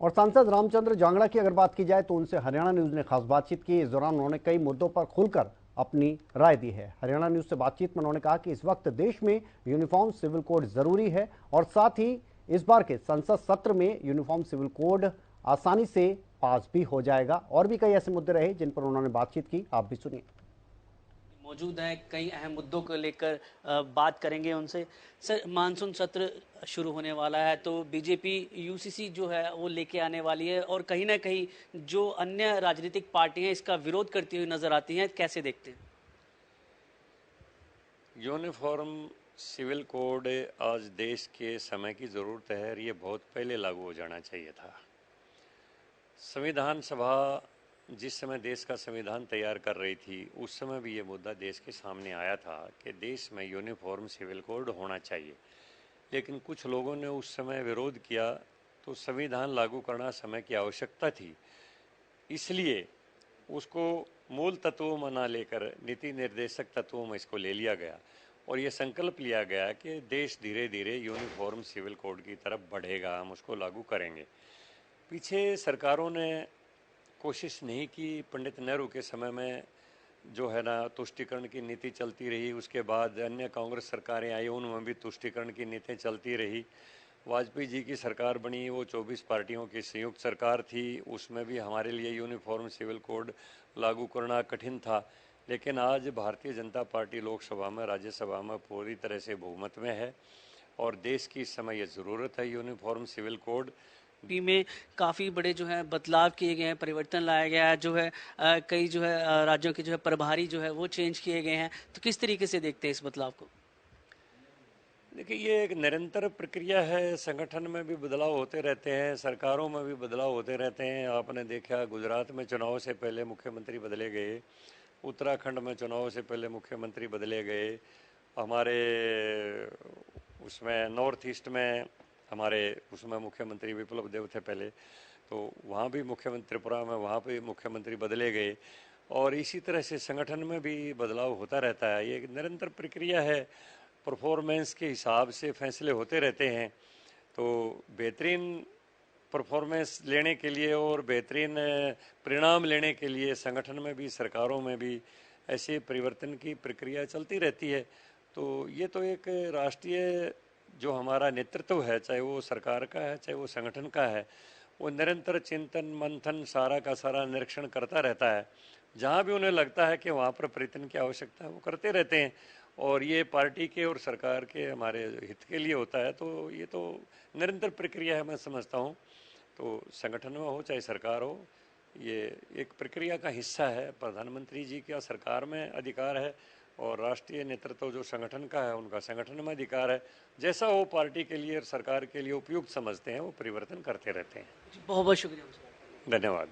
और सांसद रामचंद्र जांगड़ा की अगर बात की जाए तो उनसे हरियाणा न्यूज ने खास बातचीत की। इस दौरान उन्होंने कई मुद्दों पर खुलकर अपनी राय दी है। हरियाणा न्यूज से बातचीत में उन्होंने कहा कि इस वक्त देश में यूनिफॉर्म सिविल कोड जरूरी है और साथ ही इस बार के संसद सत्र में यूनिफॉर्म सिविल कोड आसानी से पास भी हो जाएगा। और भी कई ऐसे मुद्दे रहे जिन पर उन्होंने बातचीत की, आप भी सुनिए। मौजूद हैं, कई अहम मुद्दों को लेकर बात करेंगे उनसे। सर, मानसून सत्र शुरू होने वाला है तो बीजेपी यूसीसी जो है वो लेके आने वाली है और कहीं ना कहीं जो अन्य राजनीतिक पार्टियां इसका विरोध करती हुई नजर आती हैं, कैसे देखते हैं? यूनिफॉर्म सिविल कोड आज देश के समय की ज़रूरत है और ये बहुत पहले लागू हो जाना चाहिए था। संविधान सभा जिस समय देश का संविधान तैयार कर रही थी उस समय भी ये मुद्दा देश के सामने आया था कि देश में यूनिफॉर्म सिविल कोड होना चाहिए, लेकिन कुछ लोगों ने उस समय विरोध किया। तो संविधान लागू करना समय की आवश्यकता थी, इसलिए उसको मूल तत्वों में ना लेकर नीति निर्देशक तत्वों में इसको ले लिया गया और ये संकल्प लिया गया कि देश धीरे धीरे यूनिफॉर्म सिविल कोड की तरफ बढ़ेगा, हम उसको लागू करेंगे। पीछे सरकारों ने कोशिश नहीं की। पंडित नेहरू के समय में जो है ना तुष्टीकरण की नीति चलती रही, उसके बाद अन्य कांग्रेस सरकारें आई, उनमें भी तुष्टीकरण की नीति चलती रही। वाजपेयी जी की सरकार बनी, वो 24 पार्टियों की संयुक्त सरकार थी, उसमें भी हमारे लिए यूनिफॉर्म सिविल कोड लागू करना कठिन था। लेकिन आज भारतीय जनता पार्टी लोकसभा में, राज्यसभा में पूरी तरह से बहुमत में है और देश की इस समय ये ज़रूरत है यूनिफॉर्म सिविल कोड। यूपी में काफ़ी बड़े जो है बदलाव किए गए हैं, परिवर्तन लाया गया है, जो है कई जो है राज्यों के जो है प्रभारी जो है वो चेंज किए गए हैं। तो किस तरीके से देखते हैं इस बदलाव को? देखिए, ये एक निरंतर प्रक्रिया है। संगठन में भी बदलाव होते रहते हैं, सरकारों में भी बदलाव होते रहते हैं। आपने देखा गुजरात में चुनाव से पहले मुख्यमंत्री बदले गए, उत्तराखंड में चुनाव से पहले मुख्यमंत्री बदले गए, हमारे उसमें नॉर्थ ईस्ट में हमारे उसमें मुख्यमंत्री विप्लव देव थे पहले, तो वहाँ भी मुख्यमंत्री, त्रिपुरा में वहाँ पे मुख्यमंत्री बदले गए। और इसी तरह से संगठन में भी बदलाव होता रहता है। ये एक निरंतर प्रक्रिया है, परफॉर्मेंस के हिसाब से फैसले होते रहते हैं। तो बेहतरीन परफॉर्मेंस लेने के लिए और बेहतरीन परिणाम लेने के लिए संगठन में भी, सरकारों में भी ऐसे परिवर्तन की प्रक्रिया चलती रहती है। तो ये तो एक राष्ट्रीय जो हमारा नेतृत्व है, चाहे वो सरकार का है चाहे वो संगठन का है, वो निरंतर चिंतन मंथन सारा का सारा निरीक्षण करता रहता है। जहाँ भी उन्हें लगता है कि वहाँ पर परिवर्तन की आवश्यकता है वो करते रहते हैं और ये पार्टी के और सरकार के हमारे हित के लिए होता है। तो ये तो निरंतर प्रक्रिया है, मैं समझता हूँ। तो संगठन में हो चाहे सरकार हो, ये एक प्रक्रिया का हिस्सा है। प्रधानमंत्री जी का सरकार में अधिकार है और राष्ट्रीय नेतृत्व जो संगठन का है उनका संगठन में अधिकार है। जैसा वो पार्टी के लिए और सरकार के लिए उपयुक्त समझते हैं वो परिवर्तन करते रहते हैं। बहुत बहुत शुक्रिया। धन्यवाद।